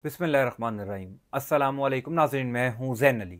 बिस्मिल्लाहिर्रहमानिर्रहीम। अस्सलामुअलैकुम नाज़रीन, मैं हूँ ज़ैन अली।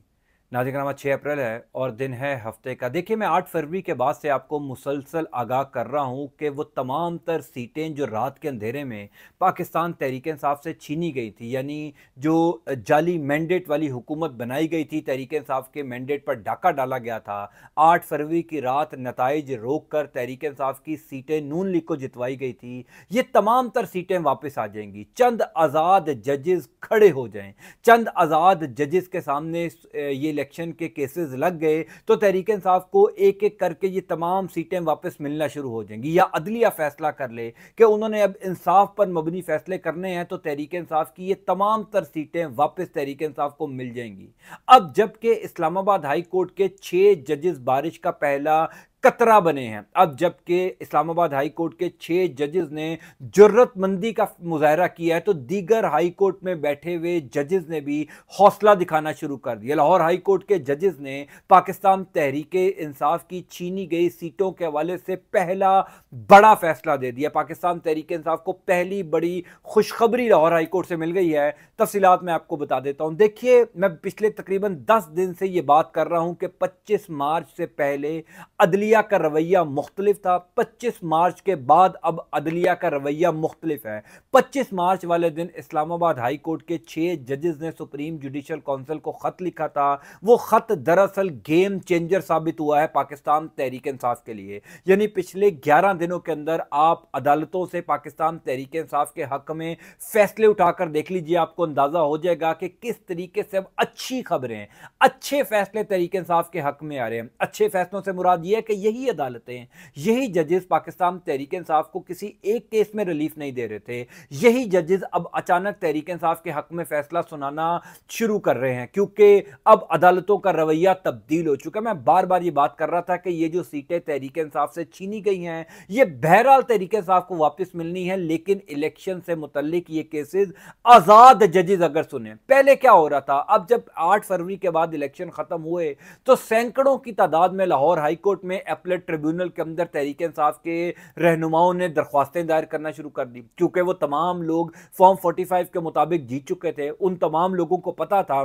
नाज़रीन कराम, 6 अप्रैल है और दिन है हफ्ते का। देखिए, मैं 8 फरवरी के बाद से आपको मुसलसल आगाह कर रहा हूँ कि वो तमाम तर सीटें जो रात के अंधेरे में पाकिस्तान तहरीक-ए-इंसाफ से छीनी गई थी, यानी जो जाली मैंडेट वाली हुकूमत बनाई गई थी, तहरीक-ए-इंसाफ के मैंडेट पर डाका डाला गया था। 8 फरवरी की रात नताइज रोक कर तहरीक-ए-इंसाफ की सीटें नून लीग को जितवाई गई थी। ये तमाम तर सीटें वापस आ जाएंगी। चंद आज़ाद जजेस खड़े हो जाएं, चंद आज़ाद जजेस के सामने ये इलेक्शन के केसेस लग गए तो तहरीक इंसाफ को एक एक करके ये तमाम सीटें वापस मिलना शुरू हो जाएंगी। या अदलिया फैसला कर ले कि उन्होंने अब इंसाफ पर मबनी फैसले करने हैं तो तहरीक इंसाफ की ये तमाम तर सीटें वापस तहरीक इंसाफ को मिल जाएंगी। अब जबकि इस्लामाबाद हाई कोर्ट के 6 जजेस बारिश का पहला कतरा बने हैं, अब जबकि इस्लामाबाद हाई कोर्ट के 6 जजेस ने जुर्रतमंदी का मुजाहरा किया है तो दीगर हाई कोर्ट में बैठे हुए जजेस ने भी हौसला दिखाना शुरू कर दिया। लाहौर हाई कोर्ट के जजेस ने पाकिस्तान तहरीक इंसाफ की छीनी गई सीटों के हवाले से पहला बड़ा फैसला दे दिया। पाकिस्तान तहरीक इंसाफ को पहली बड़ी खुशखबरी लाहौर हाई कोर्ट से मिल गई है। तफसीलात मैं आपको बता देता हूं। देखिए, मैं पिछले तकरीबन 10 दिन से यह बात कर रहा हूं कि 25 मार्च से पहले अदलिया का रवैया मुख्तलिफ था, 25 मार्च के बाद अब अदलिया का रवैया मुख्तलिफ है। 25 मार्च वाले दिन इस्लामाबाद हाई कोर्ट के 6 जजेस ने सुप्रीम जुडिशल काउंसिल को खत लिखा था। वो खत दरअसल गेम चेंजर साबित हुआ है पाकिस्तान तहरीक इंसाफ के लिए। यानी पिछले 11 दिनों के अंदर आप अदालतों से पाकिस्तान तहरीक इंसाफ के हक में फैसले उठाकर देख लीजिए, आपको अंदाजा हो जाएगा कि किस तरीके से अब अच्छी खबरें, अच्छे फैसले तहरीक इंसाफ के हक में आ रहे हैं। अच्छे फैसलों से मुराद यह है कि यही अदालतें, यही जजेस पाकिस्तान तहरीक इंसाफ को किसी एक केस में रिलीफ नहीं दे रहे थे, यही जजेस अब अचानक तहरीक इंसाफ के हक में फैसला सुनाना शुरू कर रहे हैं, क्योंकि अब अदालतों का रवैया तब्दील हो चुका है। मैं बार बार ये बात कर रहा था कि ये जो सीटें तहरीक इंसाफ से छीनी गई हैं, ये बहरहाल तहरीक इंसाफ को वापस मिलनी है, लेकिन इलेक्शन से मुतल्लिक ये केसेस आजाद जजेस अगर सुने। पहले क्या हो रहा था, अब जब 8 फरवरी के बाद इलेक्शन खत्म हुए तो सैकड़ों की तादाद में लाहौर हाई कोर्ट में अपीलेट ट्रिब्यूनल के अंदर तहरीक इंसाफ के रहनुमाओं ने दरख्वास्तें दायर करना शुरू कर दी, क्योंकि वो तमाम लोग फॉर्म 45 के मुताबिक जीत चुके थे। उन तमाम लोगों को पता था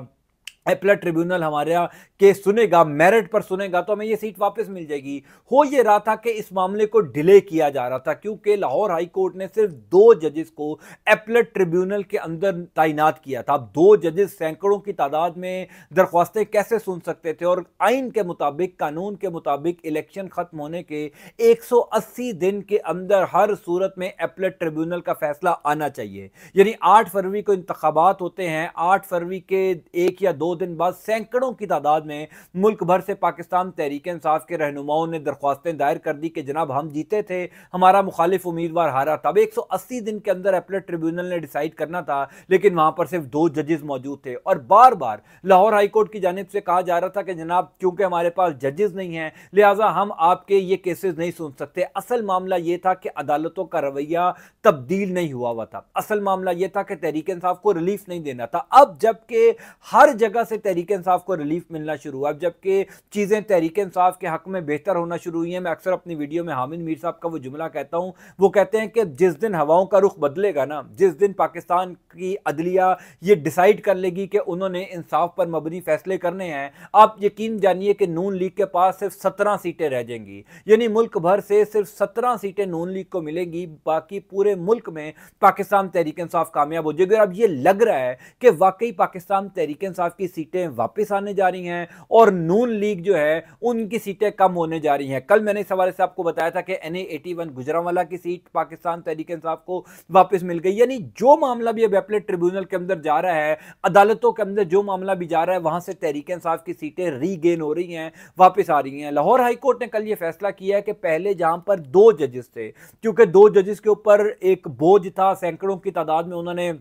अपीलेट ट्रिब्यूनल हमारा केस सुनेगा, मेरिट पर सुनेगा तो हमें ये सीट वापस मिल जाएगी। हो ये रहा था कि इस मामले को डिले किया जा रहा था, क्योंकि लाहौर हाई कोर्ट ने सिर्फ 2 जजेस को अपीलेट ट्रिब्यूनल के अंदर तैनात किया था। अब 2 जजेस सैकड़ों की तादाद में दरख्वास्तें कैसे सुन सकते थे? और आइन के मुताबिक, कानून के मुताबिक इलेक्शन खत्म होने के 180 दिन के अंदर हर सूरत में अपीलेट ट्रिब्यूनल का फैसला आना चाहिए। यानी 8 फरवरी को इंतखाबात होते हैं, 8 फरवरी के 1 या 2 दिन बाद सैकड़ों की तादाद में मुल्क भर से पाकिस्तान तहरीक इंसाफ के रहनुमाओं ने दरख्वास्तें दायर कर दी कि जनाब हम जीते थे, हमारा मुखालिफ उम्मीदवार हारा था। अब 180 दिन के अंदर अपीलेट ट्रिब्यूनल ने डिसाइड करना था, लेकिन वहां पर सिर्फ 2 जजेस मौजूद थे और बार बार लाहौर हाई कोर्ट की जानिब से कहा जा रहा था कि जनाब क्योंकि हमारे पास जजेस नहीं है लिहाजा हम आपके ये केसेस नहीं सुन सकते। असल मामला यह था कि अदालतों का रवैया तब्दील नहीं हुआ था। असल मामला यह था कि तहरीक इंसाफ को रिलीफ नहीं देना था। अब जबकि हर जगह से तहरीक इंसाफ को रिलीफ मिलना शुरू हुआ, जबकि चीजें तहरीक इंसाफ के हक में बेहतर होना शुरू हुई हैं। मैं अक्सर अपनी वीडियो में हामिद मीर साहब का वो जुमला कहता हूं, वो कहते हैं कि जिस दिन हवाओं का रुख बदलेगा ना, जिस दिन पाकिस्तान की अदलिया ये डिसाइड कर लेगी कि उन्होंने इंसाफ पर मबनी फैसले करने हैं, आप यकीन जानिए कि नून लीग के पास सिर्फ 17 सीटें रह जाएंगी। यानी मुल्क भर से सिर्फ 17 सीटें नून लीग को मिलेंगी, बाकी पूरे मुल्क में पाकिस्तान तहरीक इंसाफ कामयाब हो जाएगी। और अब ये लग रहा है कि वाकई पाकिस्तान तहरीक इंसाफ की सीटें वापस आने जा रही हैं और नून लीग जो है उनकी सीटें कम होने जा रही हैं। कल मैंने इस हवाले से आपको बताया था कि NA 81 गुजरांवाला की सीट पाकिस्तान तहरीक इंसाफ को वापस मिल गई। यानी जो मामला भी अब अपीलेट ट्रिब्यूनल के अंदर जा रहा है, अदालतों के अंदर जो मामला भी जा रहा है, वहां से तहरीक इंसाफ की सीटें रीगेन हो रही हैं, वापस आ रही हैं। लाहौर हाई कोर्ट ने कल यह फैसला किया है कि पहले जहां पर 2 जजेस थे, क्योंकि 2 जजेस के ऊपर एक बोझ था, सैकड़ों की तादाद में उन्होंने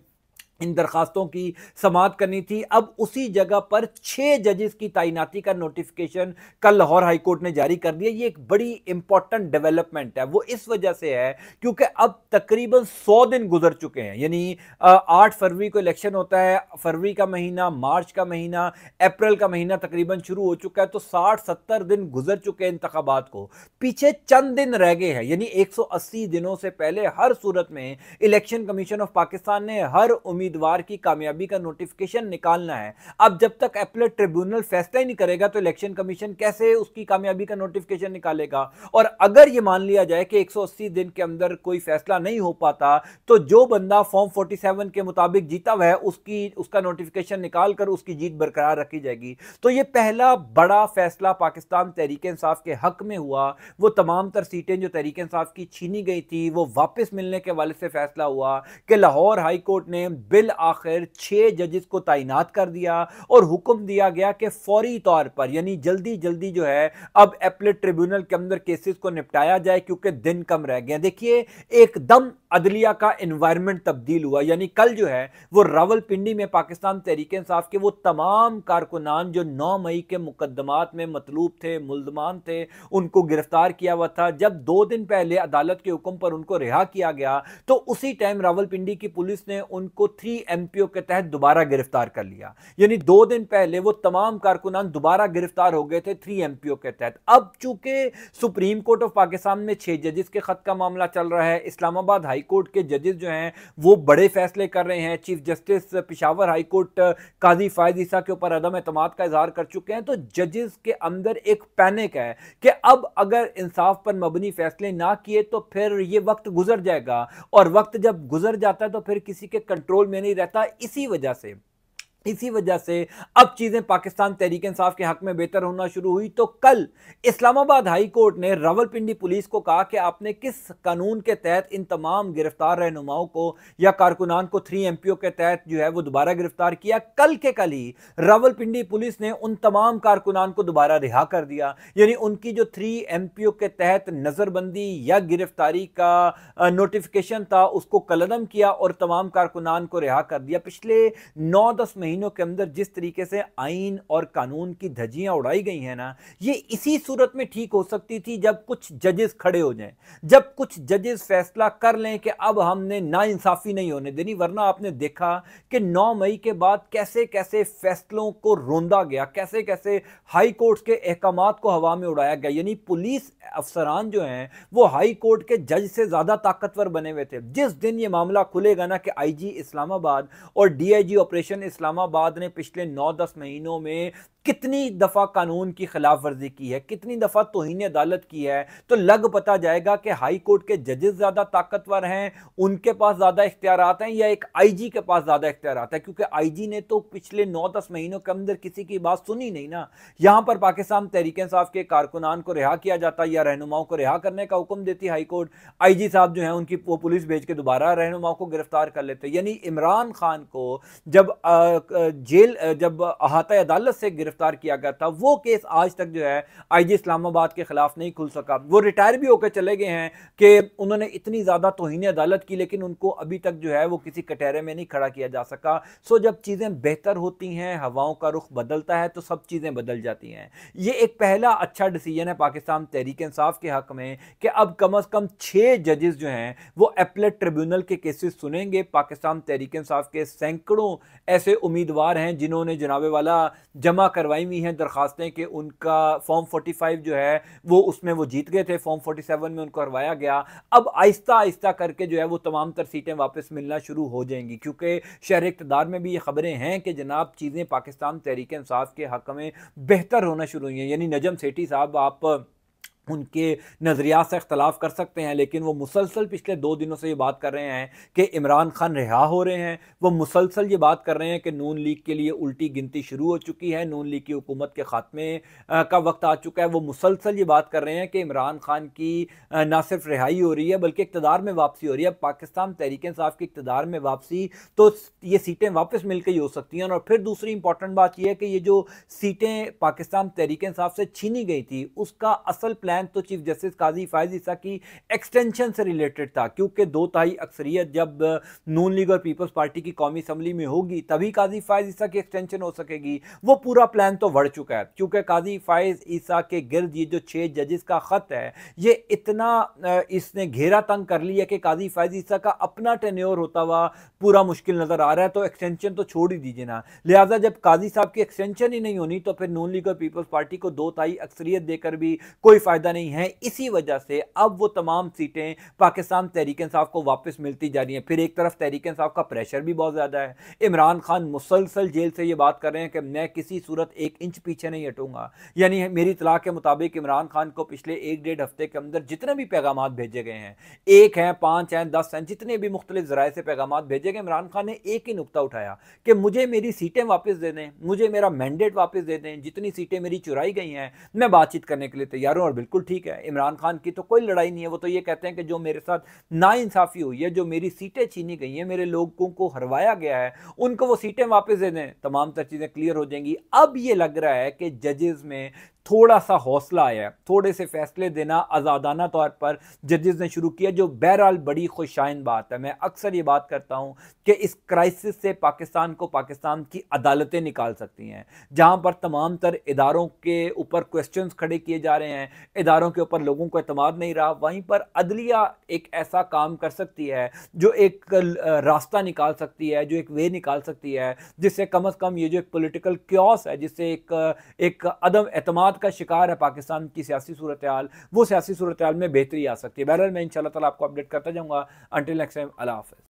इन दरखास्तों की समाअत करनी थी, अब उसी जगह पर 6 जजेस की तैनाती का नोटिफिकेशन कल लाहौर हाई कोर्ट ने जारी कर दिया। ये एक बड़ी इंपॉर्टेंट डेवलपमेंट है। वो इस वजह से है क्योंकि अब तकरीबन 100 दिन गुजर चुके हैं। यानी 8 फरवरी को इलेक्शन होता है, फरवरी का महीना, मार्च का महीना, अप्रैल का महीना तकरीबन शुरू हो चुका है, तो 60-70 दिन गुजर चुके हैं इंतखाबात को, पीछे चंद दिन रह गए हैं। यानी 180 दिनों से पहले हर सूरत में इलेक्शन कमीशन ऑफ पाकिस्तान ने हर उम्मीदवार उम्मीदवार की कामयाबी का नोटिफिकेशन निकालना है। अब जब तक अपीलेट ट्रिब्यूनल फैसला ही नहीं करेगा तो इलेक्शन कमीशन कैसे उसकी कामयाबी का नोटिफिकेशन निकालेगा? और अगर यह मान लिया जाए कि 180 दिन के अंदर कोई फैसला नहीं हो पाता तो जो बंदा फॉर्म 47 के मुताबिक जीता हुआ है उसका नोटिफिकेशन निकालकर उसकी जीत बरकरार रखी जाएगी। तो यह पहला बड़ा फैसला पाकिस्तान तहरीक इंसाफ के हक में हुआ। वो तमाम तर सीटें जो तहरीक इंसाफ की छीनी गई थी वो वापस मिलने के हवाले से फैसला हुआ कि लाहौर हाई कोर्ट ने बिल आखिर 6 जजेस को तैनात कर दिया और हुक्म दिया गया कि फौरी तौर पर यानी जल्दी जल्दी जो है अब अपीलेट ट्रिब्यूनल के अंदर केसेस को निपटाया जाए क्योंकि दिन कम रह गए। देखिए एकदम अदलिया का एनवायरनमेंट तब्दील हुआ। यानी कल जो है वो रावलपिंडी में पाकिस्तान तहरीक इंसाफ के वो तमाम कारकुनान जो 9 मई के मुकदमात में मतलूब थे, मुल्जमान थे, उनको गिरफ्तार किया हुआ था। जब 2 दिन पहले अदालत के हुक्म पर उनको रिहा किया गया तो उसी टाइम रावलपिंडी की पुलिस ने उनको 3 MPO के तहत दोबारा गिरफ्तार कर लिया। यानी 2 दिन पहले वो तमाम कारकुनान दोबारा गिरफ्तार हो गए थे 3 MPO के तहत। अब चूंकि सुप्रीम कोर्ट ऑफ पाकिस्तान में 6 जजेस के खत का मामला चल रहा है, इस्लामाबाद हाई कोर्ट के जजेस जो हैं वो बड़े फैसले कर रहे हैं, chief justice Peshawar high court Qazi Faez Isa के ऊपर अदम एतमाद का इजहार कर चुके हैं, तो जजेस के अंदर एक पैनिक है कि अब अगर इंसाफ पर मबनी फैसले ना किए तो फिर ये वक्त गुजर जाएगा और वक्त जब गुजर जाता है तो फिर किसी के कंट्रोल में नहीं रहता। इसी वजह से अब चीजें पाकिस्तान तहरीक इंसाफ के हक में बेहतर होना शुरू हुई। तो कल इस्लामाबाद हाई कोर्ट ने रावलपिंडी पुलिस को कहा कि आपने किस कानून के तहत इन तमाम गिरफ्तार रहनुमाओं को या कारकुनान को 3 MPO के तहत जो है वो दोबारा गिरफ्तार किया। कल के कल ही रावलपिंडी पुलिस ने उन तमाम कारकुनान को दोबारा रिहा कर दिया। यानी उनकी जो 3 MPO के तहत नजरबंदी या गिरफ्तारी का नोटिफिकेशन था उसको कलअदम किया और तमाम कारकुनान को रिहा कर दिया। पिछले 9-10 महीनों के अंदर जिस तरीके से आईन और कानून की धज्जियां उड़ाई गई हैं ना, ये इसी सूरत में ठीक हो सकती थी जब कुछ जजेस खड़े हो जाएं, जब कुछ जजेस फैसला कर लें कि अब हमने नाइंसाफी नहीं होने देनी। वरना आपने देखा कि 9 मई के बाद कैसे कैसे फैसलों को रोंदा गया, कैसे कैसे हाई कोर्ट के अहकामात को हवा में उड़ाया गया। यानी पुलिस अफसरान जो हैं वो हाई कोर्ट के जज से ज्यादा ताकतवर बने हुए थे। जिस दिन ये मामला खुलेगा ना कि IG इस्लामाबाद और DIG ऑपरेशन इस्लामाबाद ने पिछले 9-10 महीनों में कितनी दफा कानून की खिलाफ वर्जी की है, कितनी दफा तौहीन अदालत की है, तो लग पता जाएगा कि हाई कोर्ट के जजेस ज्यादा ताकतवर हैं, उनके पास ज्यादा इख्तियारात हैं या एक IG के पास ज्यादा इख्तियारात है। क्योंकि IG ने तो पिछले 9-10 महीनों के अंदर किसी की बात सुनी नहीं ना। यहां पर पाकिस्तान तहरीक इंसाफ के कारकुनान को रिहा किया जाता या रहनुमाओं को रिहा करने का हुक्म देती हाई कोर्ट, IG साहब जो है उनकी वो पुलिस भेज के दोबारा रहनुमाओं को गिरफ्तार कर लेते। यानी इमरान खान को जब जब अहाता अदालत से गिरफ्तार किया गया था वो केस आज तक जो है IG इस्लामाबाद के खिलाफ नहीं खुल सका। वो रिटायर भी होकर चले गए हैं कि उन्होंने इतनी ज्यादा तौहीन अदालत की लेकिन उनको अभी तक जो है वो किसी कटहरे में नहीं खड़ा किया जा सका। सो जब चीजें बेहतर होती हैं, हवाओं का रुख बदलता है तो सब चीजें बदल जाती हैं। ये एक पहला अच्छा डिसीजन है पाकिस्तान तहरीक इंसाफ के हक में कि अब कम से कम 6 जजेस जो हैं वो अपीलेट ट्रिब्यूनल के केसेस सुनेंगे। पाकिस्तान तहरीक इंसाफ के सैकड़ों ऐसे उम्मीदवार हैं जिन्होंने जनाबे वाला जमा करवाई हुई हैं दरखास्तें कि उनका फॉर्म 45 जो है वो उसमें वो जीत गए थे, फॉर्म 47 में उनको हरवाया गया। अब आहिस्ता आहिस्ता करके जो है वो तमाम तर सीटें वापस मिलना शुरू हो जाएंगी क्योंकि शहर इक़्तिदार में भी ये खबरें हैं कि जनाब चीज़ें पाकिस्तान तहरीक इंसाफ के हक में बेहतर होना शुरू हुई हैं। यानी नजम सेठी साहब, आप उनके नज़रियात से इख्तलाफ कर सकते हैं लेकिन वो मुसलसल पिछले 2 दिनों से ये बात कर रहे हैं कि इमरान खान रिहा हो रहे हैं। वो मुसलसल ये बात कर रहे हैं कि नून लीग के लिए उल्टी गिनती शुरू हो चुकी है, नून लीग की हुकूमत के खात्मे का वक्त आ चुका है। वो मुसलसल ये बात कर रहे हैं कि इमरान खान की ना सिर्फ रिहाई हो रही है बल्कि इक़्तिदार में वापसी हो रही है। पाकिस्तान तहरीक इंसाफ की इक़्तिदार में वापसी तो ये सीटें वापस मिलकर ही हो सकती हैं। और फिर दूसरी इंपॉर्टेंट बात यह है कि ये जो सीटें पाकिस्तान तहरीक इंसाफ से छीनी गई थी उसका असल प्लान तो चीफ जस्टिस काजी फायज ईसा की एक्सटेंशन से रिलेटेड था क्योंकि 2/3 अक्सरियत जब नून लीग और पीपल्स पार्टी की कौमी असम्बली में होगी तभी काजी फायज ईसा की एक्सटेंशन हो सकेगी। वो पूरा प्लान तो बढ़ चुका है क्योंकि काजी फायज ईसा के गिर्द ये जो 6 जजेस का खत है ये इतना इसने घेरा तंग कर लिया कि काजी फायज ईसा का अपना टेन्योर होता हुआ पूरा मुश्किल नजर आ रहा है। तो एक्सटेंशन तो छोड़ ही दीजिए ना। लिहाजा जब काजी साहब की एक्सटेंशन ही नहीं होनी तो फिर नून लीग और पीपल्स पार्टी को 2/3 अक्सरियत देकर भी कोई फायदा पैदा नहीं है, इसी वजह से अब वो तमाम सीटें पाकिस्तान तहरीक-ए-इंसाफ को वापस मिलती जा रही हैं। फिर एक तरफ तहरीक-ए-इंसाफ का प्रेशर भी बहुत ज़्यादा है। इमरान खान मुसलसल जेल से ये बात कर रहे हैं कि मैं किसी सूरत 1 इंच पीछे नहीं हटूंगा। यानी मेरी इत्तला के मुताबिक इमरान खान को पिछले 1 डेढ़ हफ्ते के अंदर जितने भी पैगामात भेजे गए हैं, 1 हैं, 5 हैं, 10 हैं, जितने भी मुख्तलिफ ज़राए से पैगामात भेजे गए, इमरान खान ने एक ही नुक्ता उठाया कि मुझे मेरी सीटें वापस दे दें, मुझे मेरा मैंडेट वापस दे दें, जितनी सीटें मेरी चुराई गई हैं मैं बातचीत करने के लिए तैयार हूं। और बिल्कुल ठीक है, इमरान खान की तो कोई लड़ाई नहीं है। वो तो ये कहते हैं कि जो मेरे साथ नाइंसाफी हुई है, जो मेरी सीटें छीनी गई हैं, मेरे लोगों को हरवाया गया है, उनको वो सीटें वापस दे दें, तमाम तर चीज़ें क्लियर हो जाएंगी। अब ये लग रहा है कि जजेस में थोड़ा सा हौसला आया है, थोड़े से फैसले देना आज़ादाना तौर पर जजेस ने शुरू किया, जो बहरहाल बड़ी खुशाइन बात है। मैं अक्सर ये बात करता हूं कि इस क्राइसिस से पाकिस्तान को पाकिस्तान की अदालतें निकाल सकती हैं, जहां पर तमाम तर इदारों के ऊपर क्वेश्चंस खड़े किए जा रहे हैं, इदारों के ऊपर लोगों को एतमाद नहीं रहा, वहीं पर अदलिया एक ऐसा काम कर सकती है जो एक रास्ता निकाल सकती है, जो एक वे निकाल सकती है, जिससे कम अज़ कम ये जो एक पोलिटिकल क्योस है, जिससे एक अदम एतमाद का शिकार है पाकिस्तान की सियासी सूरत हाल, वो सियासी सूरत हाल में बेहतरी आ सकती है। बहरहाल मैं इंशाल्लाह ताला आपको अपडेट करता जाऊंगा। अंटिल नेक्स्ट टाइम, अल्लाह हाफ़िज़।